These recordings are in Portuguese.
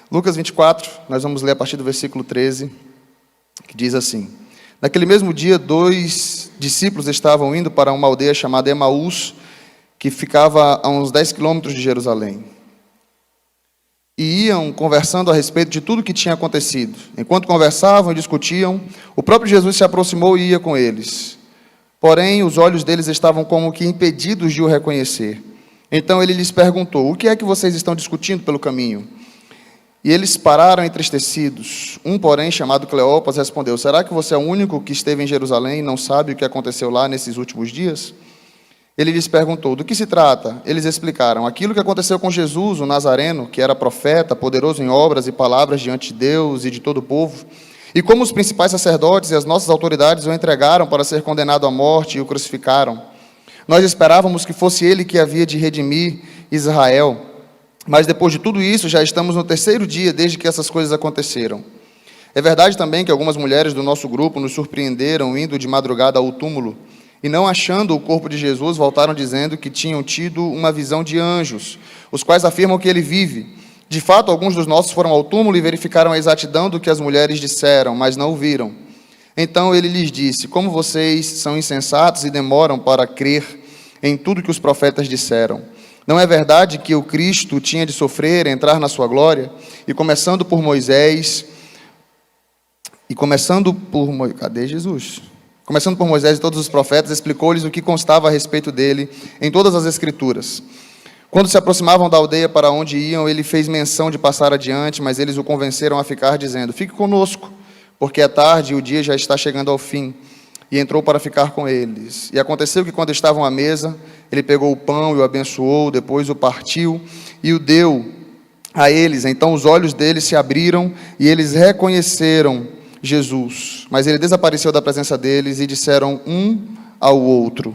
Lucas 24, nós vamos ler a partir do versículo 13, que diz assim: Naquele mesmo dia, 2 discípulos estavam indo para uma aldeia chamada Emaús, que ficava a uns 10 quilômetros de Jerusalém. E iam conversando a respeito de tudo o que tinha acontecido. Enquanto conversavam e discutiam, o próprio Jesus se aproximou e ia com eles. Porém, os olhos deles estavam como que impedidos de o reconhecer. Então ele lhes perguntou: o que é que vocês estão discutindo pelo caminho? E eles pararam entristecidos. Um, porém, chamado Cleopas, respondeu: será que você é o único que esteve em Jerusalém e não sabe o que aconteceu lá nesses últimos dias? Ele lhes perguntou: do que se trata? Eles explicaram: aquilo que aconteceu com Jesus, o Nazareno, que era profeta, poderoso em obras e palavras diante de Deus e de todo o povo, e como os principais sacerdotes e as nossas autoridades o entregaram para ser condenado à morte e o crucificaram. Nós esperávamos que fosse ele que havia de redimir Israel. Mas depois de tudo isso, já estamos no 3º dia desde que essas coisas aconteceram. É verdade também que algumas mulheres do nosso grupo nos surpreenderam indo de madrugada ao túmulo e, não achando o corpo de Jesus, voltaram dizendo que tinham tido uma visão de anjos, os quais afirmam que ele vive. De fato, alguns dos nossos foram ao túmulo e verificaram a exatidão do que as mulheres disseram, mas não o viram. Então ele lhes disse: como vocês são insensatos e demoram para crer em tudo que os profetas disseram? Não é verdade que o Cristo tinha de sofrer e entrar na sua glória? E começando por Moisés, cadê Jesus? Começando por Moisés e todos os profetas, explicou-lhes o que constava a respeito dele em todas as Escrituras. Quando se aproximavam da aldeia para onde iam, ele fez menção de passar adiante, mas eles o convenceram a ficar, dizendo: fique conosco, porque é tarde e o dia já está chegando ao fim. E entrou para ficar com eles. E aconteceu que, quando estavam à mesa, ele pegou o pão e o abençoou, depois o partiu e o deu a eles. Então os olhos deles se abriram e eles reconheceram Jesus. Mas ele desapareceu da presença deles e disseram um ao outro: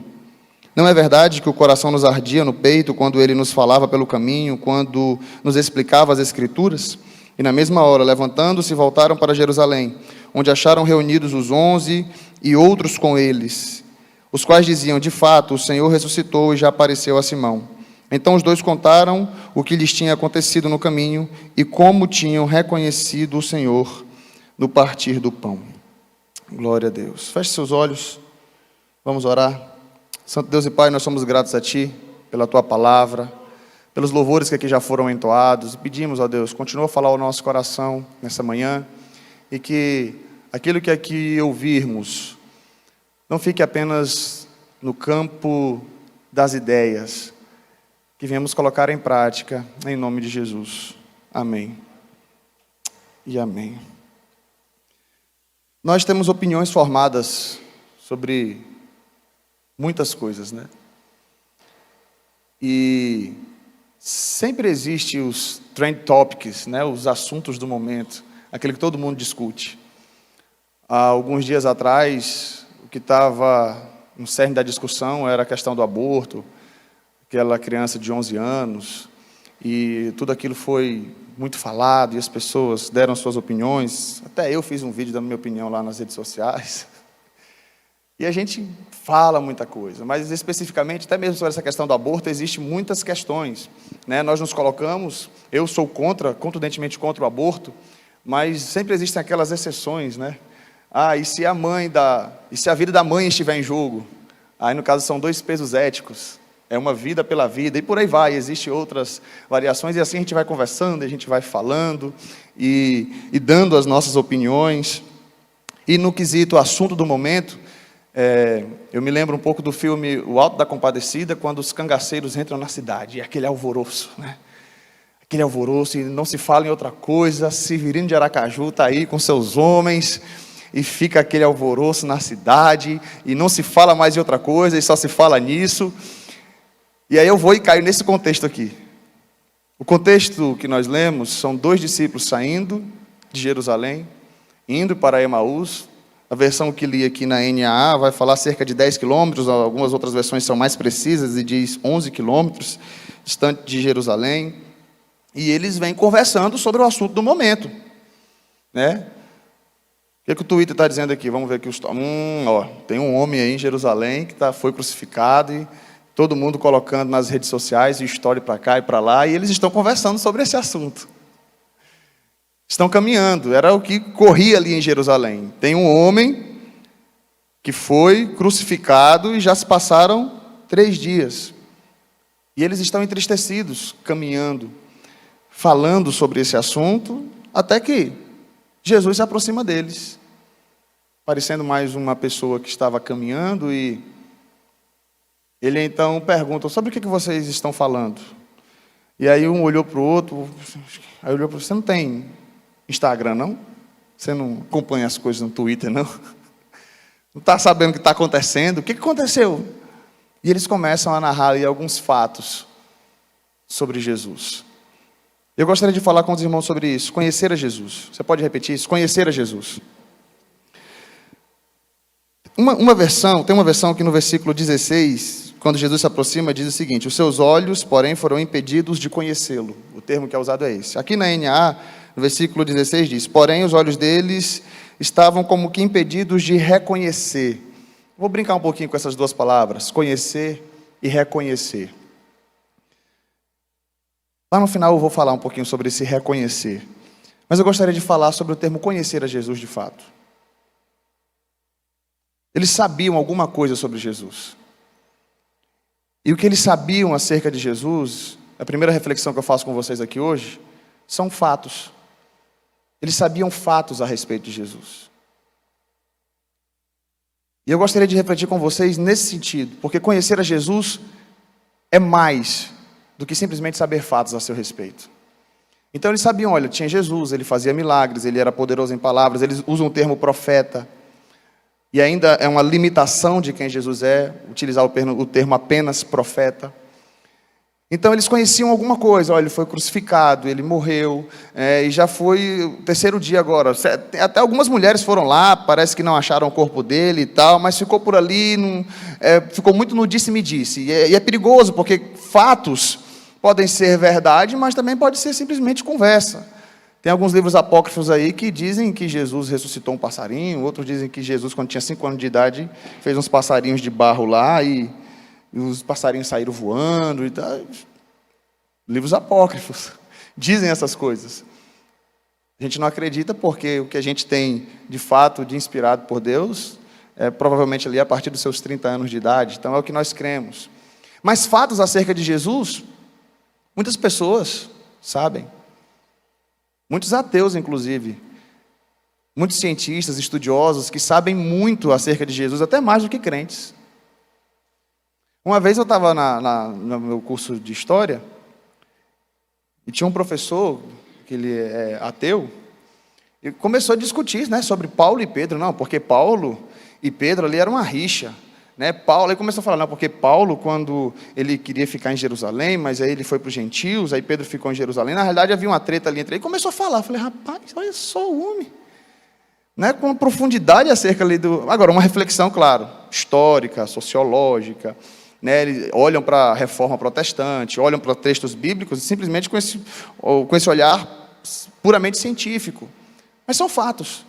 não é verdade que o coração nos ardia no peito quando ele nos falava pelo caminho, quando nos explicava as Escrituras? E na mesma hora, levantando-se, voltaram para Jerusalém, onde acharam reunidos os 11 e outros com eles, os quais diziam: de fato, o Senhor ressuscitou e já apareceu a Simão. Então os dois contaram o que lhes tinha acontecido no caminho e como tinham reconhecido o Senhor no partir do pão. Glória a Deus. Feche seus olhos, vamos orar. Santo Deus e Pai, nós somos gratos a Ti pela Tua palavra, pelos louvores que aqui já foram entoados. Pedimos, ó Deus, continua a falar ao nosso coração nessa manhã, e que aquilo que aqui ouvirmos não fique apenas no campo das ideias, que venhamos colocar em prática, em nome de Jesus. Amém e amém. Nós temos opiniões formadas sobre muitas coisas, né? E sempre existe os trend topics, né? Os assuntos do momento, aquele que todo mundo discute. Há alguns dias atrás, o que estava no cerne da discussão era a questão do aborto, aquela criança de 11 anos, e tudo aquilo foi muito falado, e as pessoas deram suas opiniões. Até eu fiz um vídeo dando minha opinião lá nas redes sociais. E a gente fala muita coisa, mas especificamente, até mesmo sobre essa questão do aborto, existem muitas questões, né? Nós nos colocamos, eu sou contundentemente contra o aborto, mas sempre existem aquelas exceções, né? E se a vida da mãe estiver em jogo? Aí, no caso, são 2 pesos éticos. É uma vida pela vida, e por aí vai, existem outras variações, e assim a gente vai conversando, a gente vai falando, e dando as nossas opiniões. E no quesito assunto do momento, eu me lembro um pouco do filme O Alto da Compadecida, quando os cangaceiros entram na cidade, e aquele alvoroço, né? Aquele alvoroço, e não se fala em outra coisa. Severino de Aracaju está aí com seus homens, e fica aquele alvoroço na cidade, e não se fala mais em outra coisa, e só se fala nisso. E aí eu vou e caio nesse contexto aqui. O contexto que nós lemos são 2 discípulos saindo de Jerusalém, indo para Emaús. A versão que li aqui na NAA vai falar cerca de 10 quilômetros, algumas outras versões são mais precisas e diz 11 quilômetros, distante de Jerusalém. E eles vêm conversando sobre o assunto do momento, né? O que o Twitter está dizendo aqui? Vamos ver aqui. Tem um homem aí em Jerusalém que foi crucificado, e todo mundo colocando nas redes sociais, e história para cá e para lá, e eles estão conversando sobre esse assunto. Estão caminhando, era o que corria ali em Jerusalém. Tem um homem que foi crucificado e já se passaram 3 dias. E eles estão entristecidos, caminhando, falando sobre esse assunto, até que Jesus se aproxima deles, parecendo mais uma pessoa que estava caminhando, e ele então pergunta: sobre o que vocês estão falando? E aí um olhou para o outro, aí olhou para você: não tem Instagram, não? Você não acompanha as coisas no Twitter, não? Não está sabendo o que está acontecendo? O que aconteceu? E eles começam a narrar ali alguns fatos sobre Jesus. Eu gostaria de falar com os irmãos sobre isso. Conhecer a Jesus. Você pode repetir isso? Conhecer a Jesus. Tem uma versão que no versículo 16, quando Jesus se aproxima, diz o seguinte: os seus olhos, porém, foram impedidos de conhecê-lo. O termo que é usado é esse. Aqui na NA, no versículo 16 diz: porém, os olhos deles estavam como que impedidos de reconhecer. Vou brincar um pouquinho com essas duas palavras, conhecer e reconhecer. Lá no final eu vou falar um pouquinho sobre esse reconhecer. Mas eu gostaria de falar sobre o termo conhecer a Jesus de fato. Eles sabiam alguma coisa sobre Jesus. E o que eles sabiam acerca de Jesus, a primeira reflexão que eu faço com vocês aqui hoje, são fatos. Eles sabiam fatos a respeito de Jesus. E eu gostaria de refletir com vocês nesse sentido, porque conhecer a Jesus é mais do que simplesmente saber fatos a seu respeito. Então eles sabiam, olha, tinha Jesus, ele fazia milagres, ele era poderoso em palavras, eles usam o termo profeta, e ainda é uma limitação de quem Jesus é, utilizar o termo apenas profeta. Então eles conheciam alguma coisa, olha, ele foi crucificado, ele morreu, e já foi o 3º dia agora. Até algumas mulheres foram lá, parece que não acharam o corpo dele e tal, mas ficou por ali, ficou muito no disse-me-disse. E é perigoso, porque fatos podem ser verdade, mas também pode ser simplesmente conversa. Tem alguns livros apócrifos aí que dizem que Jesus ressuscitou um passarinho, outros dizem que Jesus, quando tinha 5 anos de idade, fez uns passarinhos de barro lá e os passarinhos saíram voando e tal. Livros apócrifos dizem essas coisas. A gente não acredita porque o que a gente tem de fato de inspirado por Deus é provavelmente ali a partir dos seus 30 anos de idade. Então é o que nós cremos. Mas fatos acerca de Jesus, muitas pessoas sabem. Muitos ateus, inclusive. Muitos cientistas, estudiosos que sabem muito acerca de Jesus, até mais do que crentes. Uma vez eu estava no meu curso de História e tinha um professor, que ele é ateu, e começou a discutir, né, sobre Paulo e Pedro. Não, porque Paulo e Pedro ali era uma rixa. Né? Paulo, aí começou a falar, não, porque Paulo, quando ele queria ficar em Jerusalém, mas aí ele foi para os gentios, aí Pedro ficou em Jerusalém. Na realidade havia uma treta ali entre eles. Começou a falar, falei, rapaz, olha só o homem. Né? Com uma profundidade acerca ali do... Agora, uma reflexão, claro, histórica, sociológica. Né, eles olham para a reforma protestante, olham para textos bíblicos, simplesmente com esse olhar puramente científico. Mas são fatos.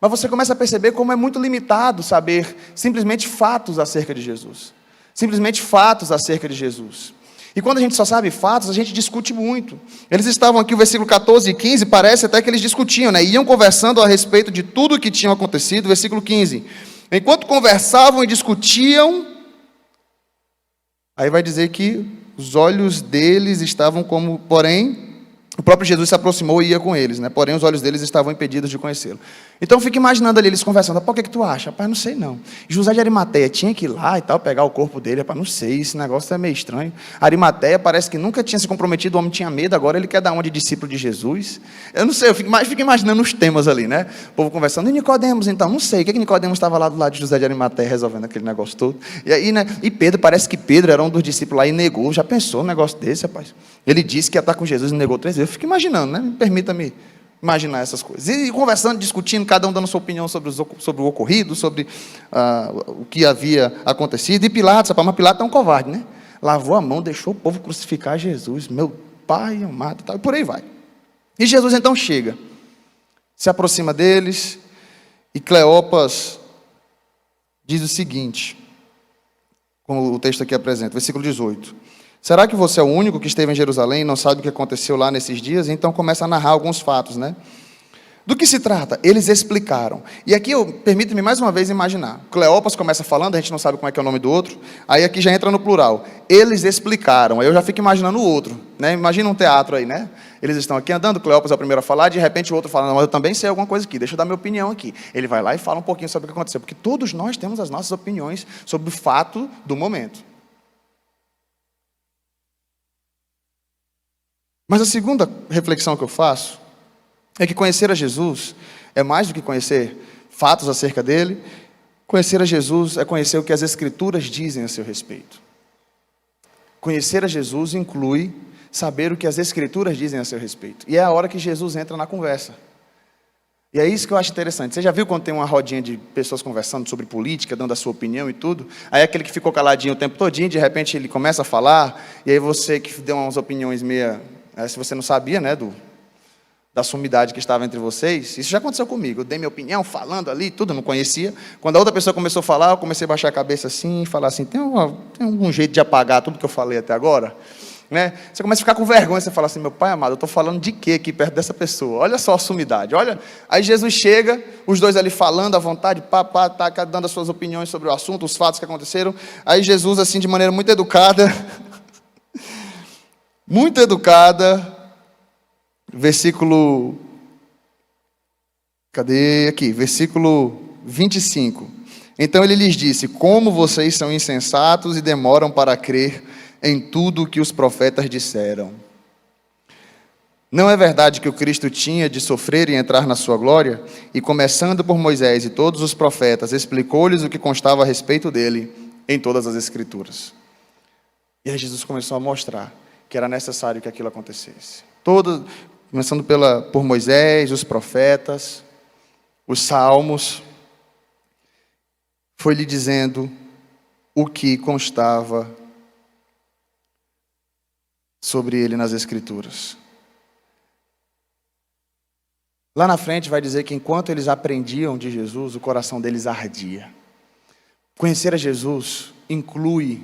Mas você começa a perceber como é muito limitado saber simplesmente fatos acerca de Jesus. Simplesmente fatos acerca de Jesus. E quando a gente só sabe fatos, a gente discute muito. Eles estavam aqui, o versículo 14 e 15, parece até que eles discutiam, né? Iam conversando a respeito de tudo o que tinha acontecido. Versículo 15. Enquanto conversavam e discutiam... Aí vai dizer que os olhos deles estavam como, porém, o próprio Jesus se aproximou e ia com eles, né? Porém, os olhos deles estavam impedidos de conhecê-lo. Então, fica imaginando ali eles conversando. Pô, o que tu acha? Rapaz, não sei não. José de Arimateia tinha que ir lá e tal, pegar o corpo dele. Rapaz, não sei, esse negócio é meio estranho. Arimateia parece que nunca tinha se comprometido, o homem tinha medo, agora ele quer dar uma de discípulo de Jesus. Eu não sei, eu fico imaginando os temas ali, né? O povo conversando. E Nicodemos, então? Não sei, o que Nicodemos estava lá do lado de José de Arimateia resolvendo aquele negócio todo? E aí, né? E Pedro, parece que Pedro era um dos discípulos lá e negou. Já pensou um negócio desse, rapaz? Ele disse que ia estar com Jesus e negou 3 vezes. Eu fico imaginando, né? Permita-me imaginar essas coisas. E conversando, discutindo, cada um dando sua opinião sobre o ocorrido, sobre o que havia acontecido. E Pilatos, rapaz, mas Pilatos é um covarde, né? Lavou a mão, deixou o povo crucificar Jesus. Meu pai amado, e por aí vai. E Jesus então chega, se aproxima deles, e Cleopas diz o seguinte, como o texto aqui apresenta, versículo 18. Será que você é o único que esteve em Jerusalém e não sabe o que aconteceu lá nesses dias? Então começa a narrar alguns fatos, né? Do que se trata? Eles explicaram. E aqui, permite-me mais uma vez imaginar. Cleopas começa falando, a gente não sabe como é que é o nome do outro. Aí aqui já entra no plural. Eles explicaram. Aí eu já fico imaginando o outro. Né? Imagina um teatro aí, né? Eles estão aqui andando, Cleopas é o primeiro a falar, de repente o outro fala, não, eu também sei alguma coisa aqui, deixa eu dar minha opinião aqui. Ele vai lá e fala um pouquinho sobre o que aconteceu. Porque todos nós temos as nossas opiniões sobre o fato do momento. Mas a segunda reflexão que eu faço é que conhecer a Jesus é mais do que conhecer fatos acerca dele. Conhecer a Jesus é conhecer o que as Escrituras dizem a seu respeito. Conhecer a Jesus inclui saber o que as Escrituras dizem a seu respeito. E é a hora que Jesus entra na conversa. E é isso que eu acho interessante. Você já viu quando tem uma rodinha de pessoas conversando sobre política, dando a sua opinião e tudo? Aí aquele que ficou caladinho o tempo todinho, de repente ele começa a falar, e aí você que deu umas opiniões meia... se você não sabia, né, da sumidade que estava entre vocês, isso já aconteceu comigo. Eu dei minha opinião, falando ali, tudo, não conhecia. Quando a outra pessoa começou a falar, eu comecei a baixar a cabeça assim, e falar assim, tem algum jeito de apagar tudo que eu falei até agora? Né? Você começa a ficar com vergonha, você fala assim, meu pai amado, eu estou falando de quê aqui perto dessa pessoa? Olha só a sumidade, olha. Aí Jesus chega, os dois ali falando à vontade, tá dando as suas opiniões sobre o assunto, os fatos que aconteceram. Aí Jesus, assim, de maneira muito educada, versículo, versículo 25. Então ele lhes disse, como vocês são insensatos e demoram para crer em tudo o que os profetas disseram. Não é verdade que o Cristo tinha de sofrer e entrar na sua glória? E começando por Moisés e todos os profetas, explicou-lhes o que constava a respeito dele em todas as Escrituras. E aí Jesus começou a mostrar que era necessário que aquilo acontecesse. Começando por Moisés, os profetas, os salmos, foi lhe dizendo o que constava sobre ele nas Escrituras. Lá na frente vai dizer que enquanto eles aprendiam de Jesus, o coração deles ardia. Conhecer a Jesus inclui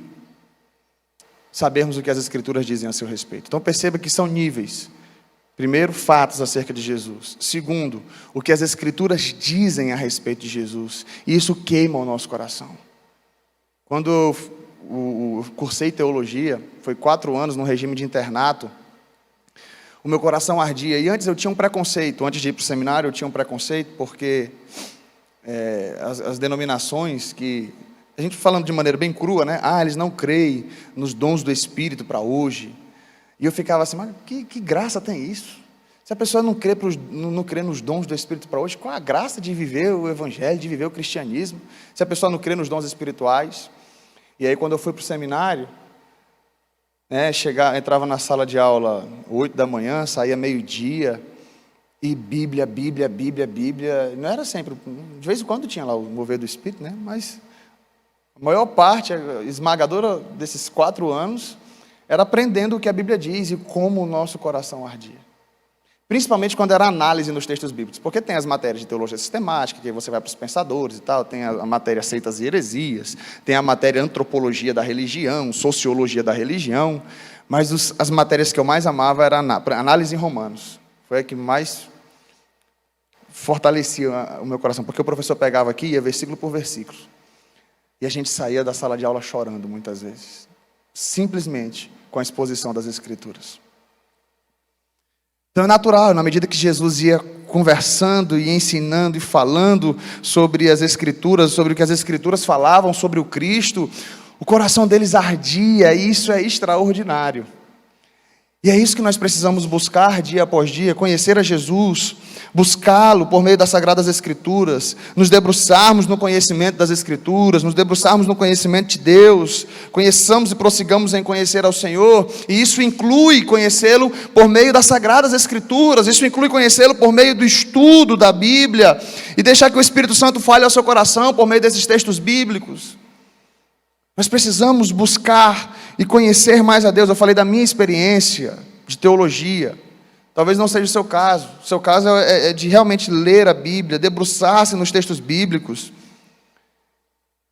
sabermos o que as Escrituras dizem a seu respeito. Então perceba que são níveis. Primeiro, fatos acerca de Jesus. Segundo, o que as Escrituras dizem a respeito de Jesus. E isso queima o nosso coração. Quando eu cursei teologia, foi 4 anos no regime de internato, o meu coração ardia. E antes eu tinha um preconceito, antes de ir para o seminário eu tinha um preconceito, porque as denominações que... A gente falando de maneira bem crua, né? Eles não creem nos dons do Espírito para hoje. E eu ficava assim, mas que graça tem isso? Se a pessoa não crê nos dons do Espírito para hoje, qual a graça de viver o Evangelho, de viver o cristianismo? Se a pessoa não crê nos dons espirituais. E aí quando eu fui para o seminário, entrava na sala de aula 8 da manhã, saía meio-dia, e Bíblia. Não era sempre, de vez em quando tinha lá o mover do Espírito, né? Mas a maior parte, esmagadora desses 4 anos, era aprendendo o que a Bíblia diz e como o nosso coração ardia. Principalmente quando era análise nos textos bíblicos, porque tem as matérias de teologia sistemática, que aí você vai para os pensadores e tal, tem a matéria seitas e heresias, tem a matéria antropologia da religião, sociologia da religião, mas as matérias que eu mais amava era análise em Romanos. Foi a que mais fortalecia o meu coração, porque o professor pegava aqui e ia versículo por versículo. E a gente saía da sala de aula chorando muitas vezes, simplesmente com a exposição das Escrituras. Então é natural, na medida que Jesus ia conversando e ensinando e falando sobre as Escrituras, sobre o que as Escrituras falavam sobre o Cristo, o coração deles ardia, e isso é extraordinário. E é isso que nós precisamos buscar dia após dia, conhecer a Jesus, buscá-lo por meio das Sagradas Escrituras, nos debruçarmos no conhecimento das Escrituras, nos debruçarmos no conhecimento de Deus, conheçamos e prossigamos em conhecer ao Senhor, e isso inclui conhecê-lo por meio das Sagradas Escrituras, isso inclui conhecê-lo por meio do estudo da Bíblia, e deixar que o Espírito Santo fale ao seu coração por meio desses textos bíblicos. Nós precisamos buscar e conhecer mais a Deus. Eu falei da minha experiência de teologia. Talvez não seja o seu caso. O seu caso é de realmente ler a Bíblia, debruçar-se nos textos bíblicos.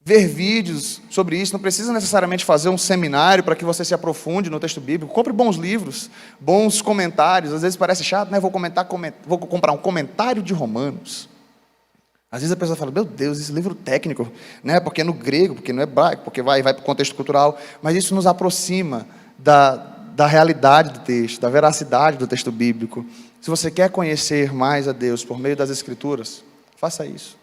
ver vídeos sobre isso, não precisa necessariamente fazer um seminário para que você se aprofunde no texto bíblico. Compre bons livros, bons comentários. Às vezes parece chato, né? Vou comprar um comentário de Romanos. Às vezes a pessoa fala, meu Deus, esse livro técnico, né? Porque é no grego, porque não é hebraico, porque vai para o contexto cultural. Mas isso nos aproxima da realidade do texto, da veracidade do texto bíblico. Se você quer conhecer mais a Deus por meio das Escrituras, faça isso.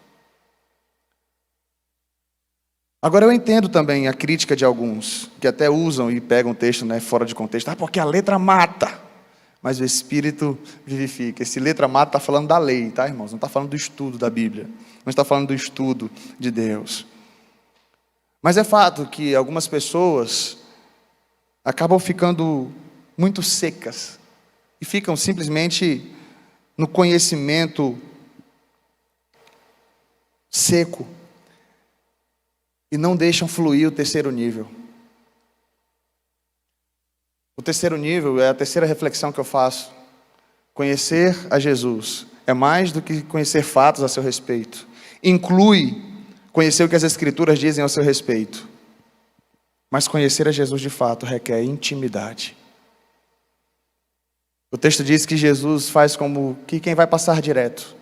Agora eu entendo também a crítica de alguns, que até usam e pegam o texto, né, fora de contexto. Porque a letra mata, mas o Espírito vivifica. Esse letra mata está falando da lei, tá, irmãos? Não está falando do estudo da Bíblia. Não está falando do estudo de Deus. Mas é fato que algumas pessoas acabam ficando muito secas e ficam simplesmente no conhecimento seco e não deixam fluir o terceiro nível. O terceiro nível é a terceira reflexão que eu faço. Conhecer a Jesus é mais do que conhecer fatos a seu respeito. Inclui conhecer o que as Escrituras dizem ao seu respeito. Mas conhecer a Jesus de fato requer intimidade. O texto diz que Jesus faz como que quem vai passar direto.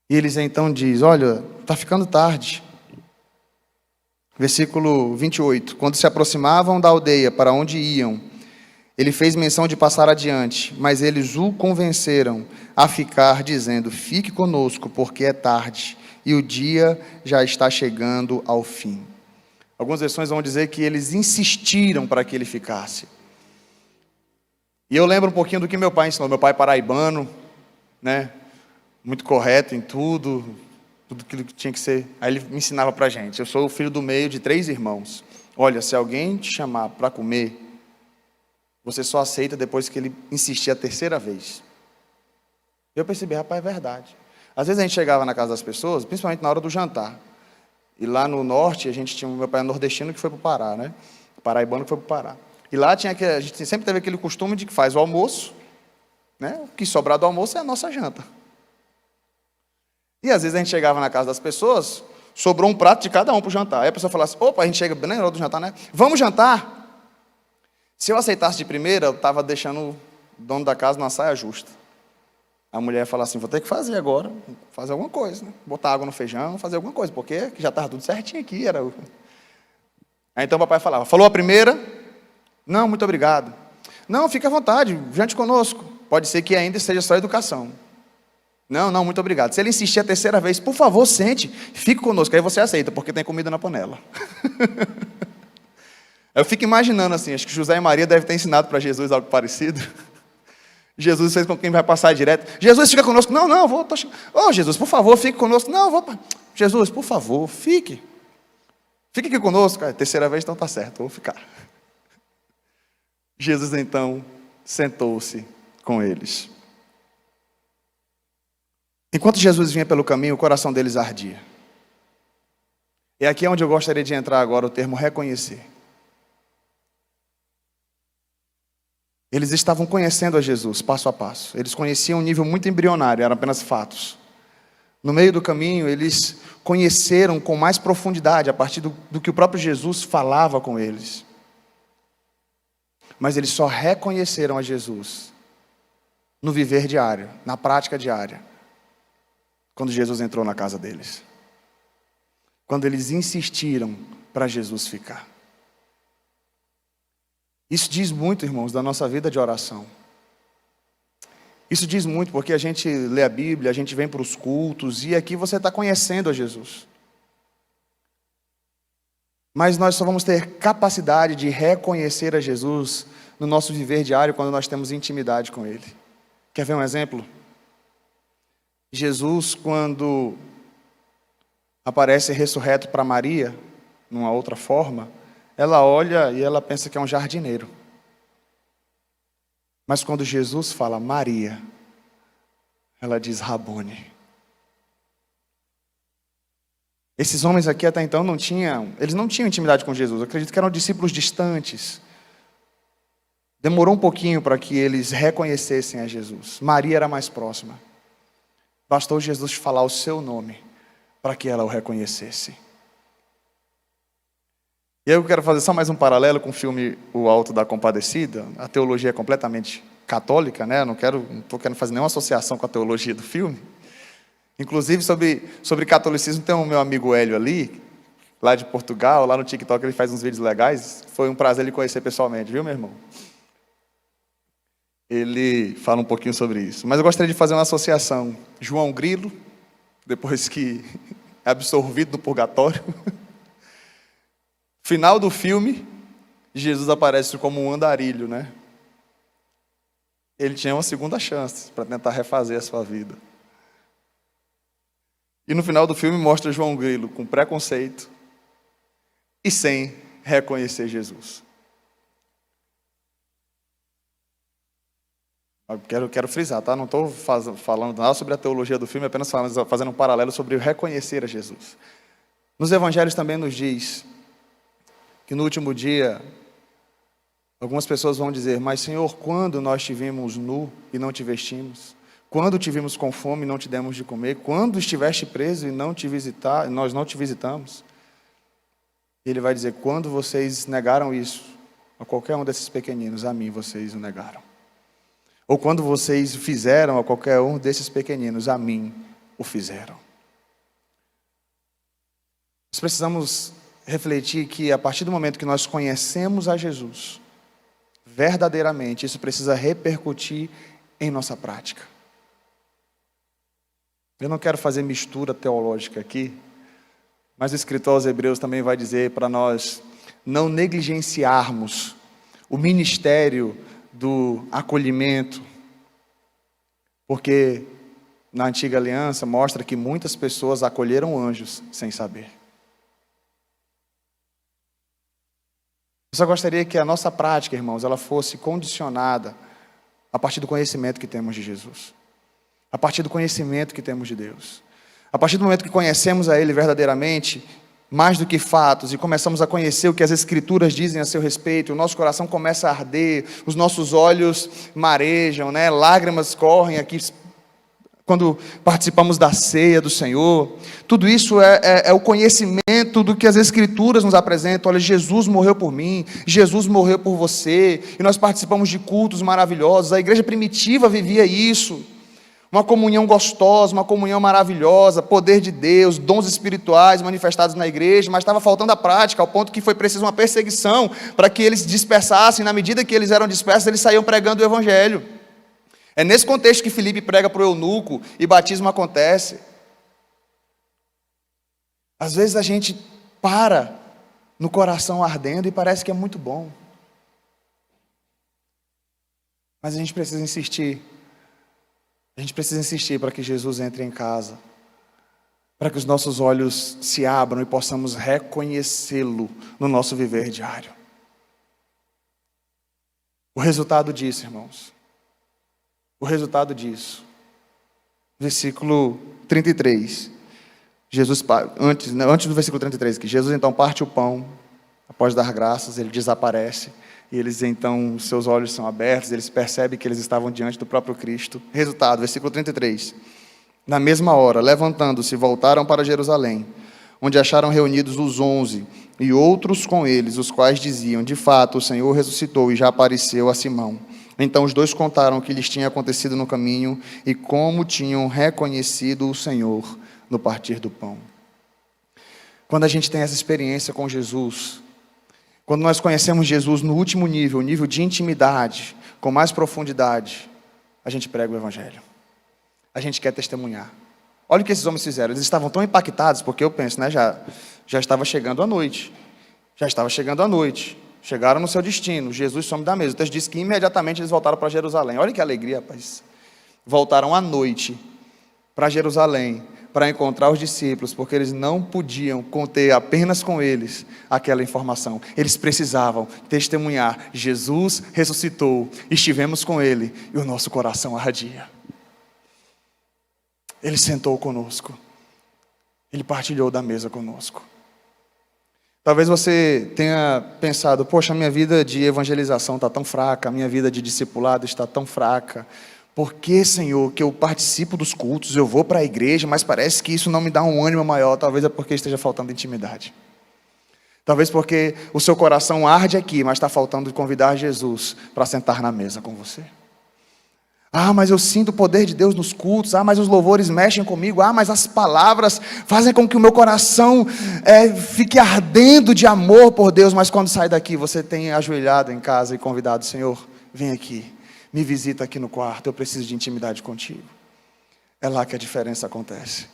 E eles então diz, olha, está ficando tarde. Versículo 28. Quando se aproximavam da aldeia para onde iam, ele fez menção de passar adiante, mas eles o convenceram a ficar, dizendo, fique conosco, porque é tarde, e o dia já está chegando ao fim. Algumas versões vão dizer que eles insistiram para que ele ficasse. E eu lembro um pouquinho do que meu pai ensinou. Meu pai é paraibano, né? Muito correto em tudo aquilo que tinha que ser. Aí ele me ensinava para a gente. Eu sou o filho do meio de 3 irmãos. Olha, se alguém te chamar para comer, você só aceita depois que ele insistir a terceira vez. Eu percebi, rapaz, é verdade. Às vezes a gente chegava na casa das pessoas, principalmente na hora do jantar. E lá no norte, a gente tinha meu pai nordestino que foi para o Pará, né? Paraibano que foi para o Pará. E lá a gente sempre teve aquele costume de que faz o almoço, né? O que sobrar do almoço é a nossa janta. E às vezes a gente chegava na casa das pessoas, sobrou um prato de cada um para o jantar. Aí a pessoa falava assim, opa, a gente chega bem na hora do jantar, né? Vamos jantar? Se eu aceitasse de primeira, eu estava deixando o dono da casa numa saia justa. A mulher fala assim, vou ter que fazer agora, fazer alguma coisa, né? Botar água no feijão, fazer alguma coisa, porque já estava tudo certinho aqui. Aí então o papai falava, falou a primeira? Não, muito obrigado. Não, fique à vontade, jante conosco. Pode ser que ainda seja só educação. Não, muito obrigado. Se ele insistir a terceira vez, por favor, sente, fique conosco. Aí você aceita, porque tem comida na panela. Eu fico imaginando assim, acho que José e Maria devem ter ensinado para Jesus algo parecido. Jesus fez com quem vai passar direto. Jesus, fica conosco. Não, vou. Jesus, por favor, fique conosco. Não, vou. Jesus, por favor, fique. Fique aqui conosco. A terceira vez, então tá certo, vou ficar. Jesus então sentou-se com eles. Enquanto Jesus vinha pelo caminho, o coração deles ardia. E aqui é onde eu gostaria de entrar agora o termo reconhecer. Eles estavam conhecendo a Jesus, passo a passo. Eles conheciam um nível muito embrionário, eram apenas fatos. No meio do caminho, eles conheceram com mais profundidade, a partir do que o próprio Jesus falava com eles. Mas eles só reconheceram a Jesus no viver diário, na prática diária, quando Jesus entrou na casa deles. Quando eles insistiram para Jesus ficar. Isso diz muito, irmãos, da nossa vida de oração. Isso diz muito porque a gente lê a Bíblia, a gente vem para os cultos, e aqui você está conhecendo a Jesus. Mas nós só vamos ter capacidade de reconhecer a Jesus no nosso viver diário quando nós temos intimidade com Ele. Quer ver um exemplo? Jesus, quando aparece ressurreto para Maria, numa outra forma, ela olha e ela pensa que é um jardineiro. Mas quando Jesus fala Maria, ela diz Rabone. Esses homens aqui até então não tinham intimidade com Jesus. Eu acredito que eram discípulos distantes. Demorou um pouquinho para que eles reconhecessem a Jesus. Maria era mais próxima. Bastou Jesus falar o seu nome para que ela o reconhecesse. E aí eu quero fazer só mais um paralelo com o filme O Alto da Compadecida. A teologia é completamente católica, né? Não estou querendo fazer nenhuma associação com a teologia do filme. Inclusive, sobre catolicismo, tem um meu amigo Hélio ali, lá de Portugal, lá no TikTok, ele faz uns vídeos legais. Foi um prazer ele conhecer pessoalmente, viu, meu irmão? Ele fala um pouquinho sobre isso. Mas eu gostaria de fazer uma associação. João Grilo, depois que é absorvido no purgatório. Final do filme, Jesus aparece como um andarilho, né? Ele tinha uma segunda chance para tentar refazer a sua vida. E no final do filme mostra João Grilo com preconceito e sem reconhecer Jesus. Eu quero frisar, tá? Não estou falando nada sobre a teologia do filme, apenas fazendo um paralelo sobre o reconhecer a Jesus. Nos evangelhos também nos diz que no último dia, algumas pessoas vão dizer: mas Senhor, quando nós te vimos nu e não te vestimos? Quando te vimos com fome e não te demos de comer? Quando estiveste preso e nós não te visitamos? Ele vai dizer: quando vocês negaram isso a qualquer um desses pequeninos, a mim vocês o negaram. Ou quando vocês fizeram a qualquer um desses pequeninos, a mim o fizeram. Nós precisamos refletir que a partir do momento que nós conhecemos a Jesus, verdadeiramente, isso precisa repercutir em nossa prática. Eu não quero fazer mistura teológica aqui, mas o escritor aos Hebreus também vai dizer para nós não negligenciarmos o ministério do acolhimento, porque na antiga aliança mostra que muitas pessoas acolheram anjos sem saber. Eu só gostaria que a nossa prática, irmãos, ela fosse condicionada a partir do conhecimento que temos de Jesus, a partir do conhecimento que temos de Deus. A partir do momento que conhecemos a Ele verdadeiramente, mais do que fatos, e começamos a conhecer o que as Escrituras dizem a seu respeito, o nosso coração começa a arder, os nossos olhos marejam, né? Lágrimas correm aqui quando participamos da ceia do Senhor. Tudo isso é o conhecimento do que as Escrituras nos apresentam. Olha, Jesus morreu por mim, Jesus morreu por você, e nós participamos de cultos maravilhosos. A igreja primitiva vivia isso, uma comunhão gostosa, uma comunhão maravilhosa, poder de Deus, dons espirituais manifestados na igreja, mas estava faltando a prática, ao ponto que foi preciso uma perseguição para que eles dispersassem. Na medida que eles eram dispersos, eles saíam pregando o Evangelho. É nesse contexto que Filipe prega para o eunuco e batismo acontece. Às vezes a gente para no coração ardendo e parece que é muito bom. Mas a gente precisa insistir. A gente precisa insistir para que Jesus entre em casa, para que os nossos olhos se abram e possamos reconhecê-lo no nosso viver diário. O resultado disso, irmãos, o resultado disso, versículo 33, antes do versículo 33, que Jesus então parte o pão, após dar graças, ele desaparece, e eles então, seus olhos são abertos, eles percebem que eles estavam diante do próprio Cristo. Resultado, versículo 33, na mesma hora, levantando-se, voltaram para Jerusalém, onde acharam reunidos os 11, e outros com eles, os quais diziam: de fato, o Senhor ressuscitou e já apareceu a Simão. Então os dois contaram o que lhes tinha acontecido no caminho e como tinham reconhecido o Senhor no partir do pão. Quando a gente tem essa experiência com Jesus, quando nós conhecemos Jesus no último nível, o nível de intimidade, com mais profundidade, a gente prega o Evangelho. A gente quer testemunhar. Olha o que esses homens fizeram. Eles estavam tão impactados, porque eu penso, né, já estava chegando a noite. Já estava chegando a noite. Chegaram no seu destino, Jesus some da mesa. O texto diz que imediatamente eles voltaram para Jerusalém. Olha que alegria, rapaz. Voltaram à noite para Jerusalém, para encontrar os discípulos, porque eles não podiam conter apenas com eles aquela informação. Eles precisavam testemunhar: Jesus ressuscitou, estivemos com Ele, e o nosso coração ardia. Ele sentou conosco, Ele partilhou da mesa conosco. Talvez você tenha pensado: poxa, a minha vida de evangelização está tão fraca, a minha vida de discipulado está tão fraca. Por que, Senhor, que eu participo dos cultos, eu vou para a igreja, mas parece que isso não me dá um ânimo maior? Talvez é porque esteja faltando intimidade. Talvez porque o seu coração arde aqui, mas está faltando convidar Jesus para sentar na mesa com você. Mas eu sinto o poder de Deus nos cultos. Mas os louvores mexem comigo. Mas as palavras fazem com que o meu coração fique ardendo de amor por Deus. Mas quando sai daqui, você tem ajoelhado em casa e convidado: Senhor, vem aqui, me visita aqui no quarto, eu preciso de intimidade contigo. É lá que a diferença acontece.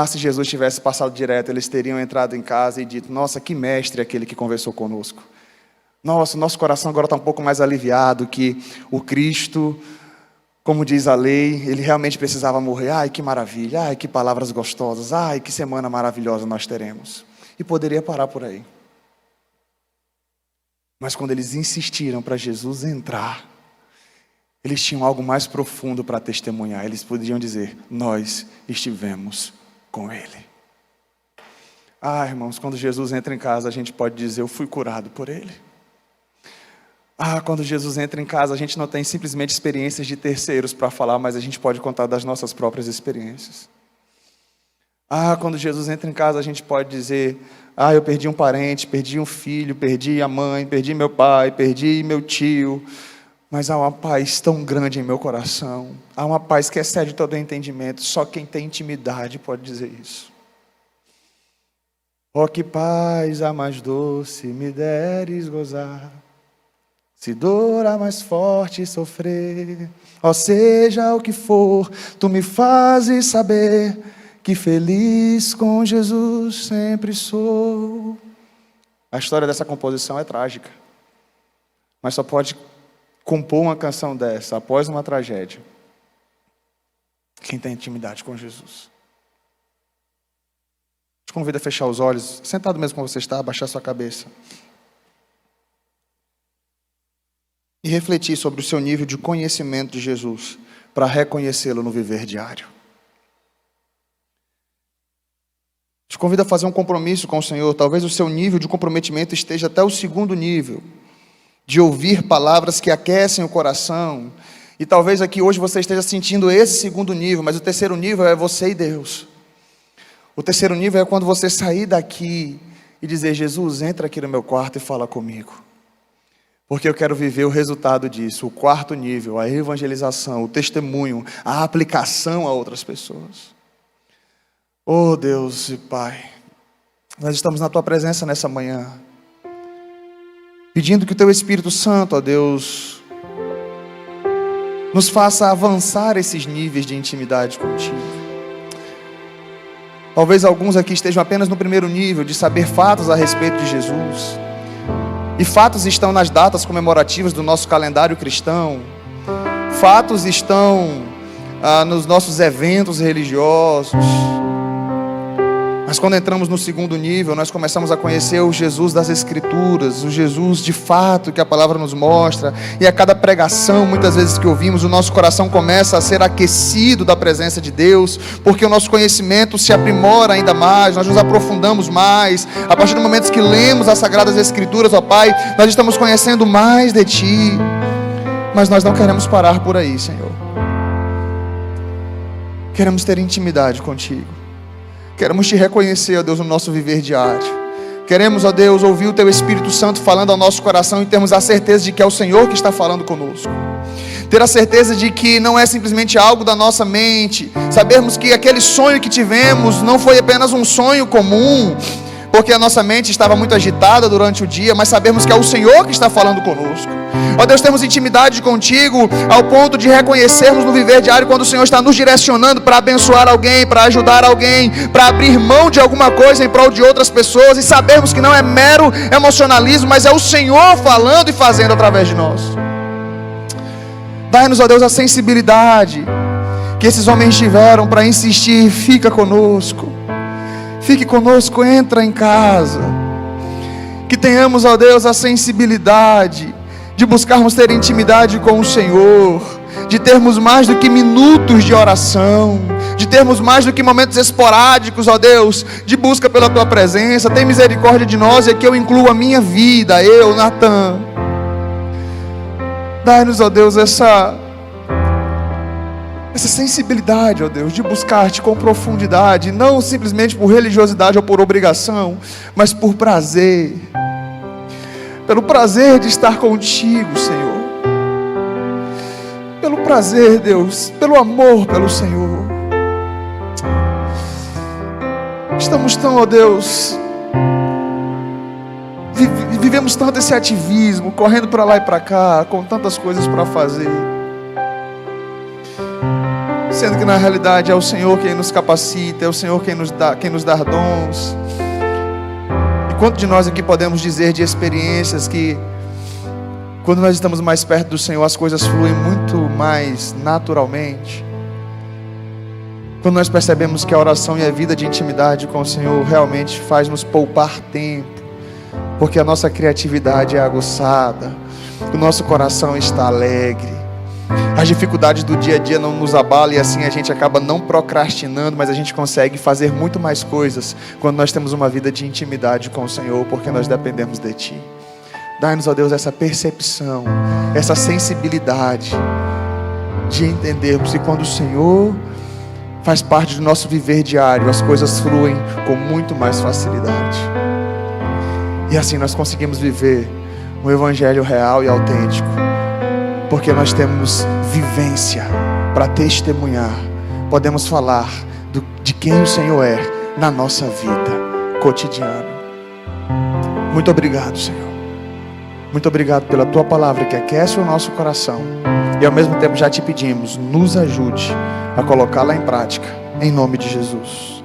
Se Jesus tivesse passado direto, eles teriam entrado em casa e dito: nossa, que mestre aquele que conversou conosco. Nossa, nosso coração agora está um pouco mais aliviado, que o Cristo, como diz a lei, ele realmente precisava morrer. Que maravilha, que palavras gostosas, que semana maravilhosa nós teremos. E poderia parar por aí. Mas quando eles insistiram para Jesus entrar, eles tinham algo mais profundo para testemunhar. Eles podiam dizer: nós estivemos com Ele. Irmãos, quando Jesus entra em casa, a gente pode dizer: eu fui curado por Ele. Quando Jesus entra em casa, a gente não tem simplesmente experiências de terceiros para falar, mas a gente pode contar das nossas próprias experiências. Quando Jesus entra em casa, a gente pode dizer: eu perdi um parente, perdi um filho, perdi a mãe, perdi meu pai, perdi meu tio. Mas há uma paz tão grande em meu coração. Há uma paz que excede todo o entendimento. Só quem tem intimidade pode dizer isso. Que paz a mais doce me deres gozar, se dor a mais forte sofrer. Seja o que for, tu me fazes saber que feliz com Jesus sempre sou. A história dessa composição é trágica. Mas só pode compor uma canção dessa após uma tragédia quem tem intimidade com Jesus. Te convido a fechar os olhos, sentado mesmo como você está, abaixar sua cabeça e refletir sobre o seu nível de conhecimento de Jesus para reconhecê-lo no viver diário. Te convido a fazer um compromisso com o Senhor. Talvez o seu nível de comprometimento esteja até o 2º nível, de ouvir palavras que aquecem o coração. E talvez aqui hoje você esteja sentindo esse 2º nível, mas o 3º nível é você e Deus. O 3º nível é quando você sair daqui e dizer: Jesus, entra aqui no meu quarto e fala comigo. Porque eu quero viver o resultado disso. O 4º nível, a evangelização, o testemunho, a aplicação a outras pessoas. Deus e Pai, nós estamos na Tua presença nessa manhã, pedindo que o Teu Espírito Santo, Deus, nos faça avançar esses níveis de intimidade contigo. Talvez alguns aqui estejam apenas no 1º nível, de saber fatos a respeito de Jesus. E fatos estão nas datas comemorativas do nosso calendário cristão. Fatos estão nos nossos eventos religiosos. Mas quando entramos no 2º nível, nós começamos a conhecer o Jesus das Escrituras, o Jesus de fato que a palavra nos mostra. E a cada pregação, muitas vezes que ouvimos, o nosso coração começa a ser aquecido da presença de Deus, porque o nosso conhecimento se aprimora ainda mais, nós nos aprofundamos mais. A partir do momento que lemos as Sagradas Escrituras, Pai, nós estamos conhecendo mais de Ti. Mas nós não queremos parar por aí, Senhor. Queremos ter intimidade contigo. Queremos Te reconhecer, ó Deus, no nosso viver diário. Queremos, ó Deus, ouvir o Teu Espírito Santo falando ao nosso coração e termos a certeza de que é o Senhor que está falando conosco. Ter a certeza de que não é simplesmente algo da nossa mente. Sabermos que aquele sonho que tivemos não foi apenas um sonho comum, porque a nossa mente estava muito agitada durante o dia, mas sabemos que é o Senhor que está falando conosco. Ó Deus, temos intimidade contigo ao ponto de reconhecermos no viver diário quando o Senhor está nos direcionando para abençoar alguém, para ajudar alguém, para abrir mão de alguma coisa em prol de outras pessoas, e sabermos que não é mero emocionalismo, mas é o Senhor falando e fazendo através de nós. Dai-nos, ó Deus, a sensibilidade que esses homens tiveram para insistir: fica conosco. Fique conosco, entra em casa. Que tenhamos, ó Deus, a sensibilidade de buscarmos ter intimidade com o Senhor, de termos mais do que minutos de oração, de termos mais do que momentos esporádicos, ó Deus, de busca pela Tua presença. Tem misericórdia de nós, e que eu incluo a minha vida, eu, Natan. Dai-nos, ó Deus, essa sensibilidade, ó Deus, de buscar-te com profundidade, não simplesmente por religiosidade ou por obrigação, mas por prazer, pelo prazer de estar contigo, Senhor, pelo prazer, Deus, pelo amor pelo Senhor. Estamos tão, ó Deus, vivemos tanto esse ativismo, correndo para lá e para cá, com tantas coisas para fazer, sendo que na realidade é o Senhor quem nos capacita, é o Senhor quem nos dá dons. E quanto de nós aqui podemos dizer de experiências que, quando nós estamos mais perto do Senhor, as coisas fluem muito mais naturalmente. Quando nós percebemos que a oração e a vida de intimidade com o Senhor realmente faz nos poupar tempo, porque a nossa criatividade é aguçada, o nosso coração está alegre, as dificuldades do dia a dia não nos abalam, e assim a gente acaba não procrastinando, mas a gente consegue fazer muito mais coisas quando nós temos uma vida de intimidade com o Senhor, porque nós dependemos de Ti. Dai-nos, ó Deus, essa percepção, essa sensibilidade de entendermos que quando o Senhor faz parte do nosso viver diário, as coisas fluem com muito mais facilidade. E assim nós conseguimos viver um evangelho real e autêntico, porque nós temos vivência para testemunhar, podemos falar de quem o Senhor é na nossa vida cotidiana. Muito obrigado, Senhor. Muito obrigado pela Tua palavra que aquece o nosso coração, e ao mesmo tempo já te pedimos, nos ajude a colocá-la em prática, em nome de Jesus.